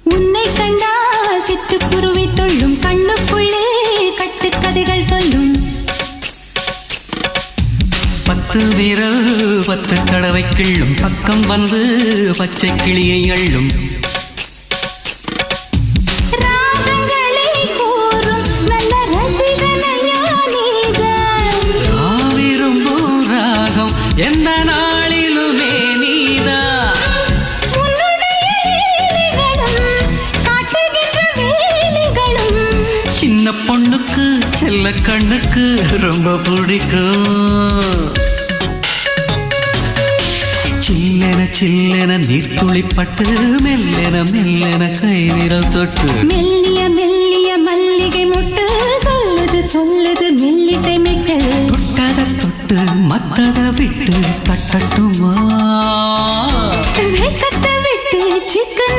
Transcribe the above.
உன்னை கண்டால் சிட்டுக்குருவி தொள்ளும் கண்ணுக்குள்ளே கட்டுக்கதைகள் சொல்லும் 10 விரல் 10 தடவை கிள்ளும் பக்கம் வந்து பச்சை கிளியை அள்ளும் ராகங்களை கூறும் நல்ல ரசிகனையா நீதான் விரும்பும் ராகம் எந்த நாளிலுமே நீதான் உன்னுடைய லீலைகளும் காட்டுகின்ற வேலைகளும் சின்ன பொண்ணுக்கு செல்ல கண்ணுக்கு ரொம்ப பிடிக்கும் சில்லென சில்லென நீர்த்துளிப்பட்டு மெல்லென மெல்லென கை விரல் தொட்டு மெல்லிய மெல்லிய மல்லிகை மொட்டு சொல்லுது சொல்லுது மெல்லிசை மிட்டு தொட்டத தொட்டு மத்தத விட்டு தட்டட்டுமா வெக்கத்தை விட்டு சிக்கன்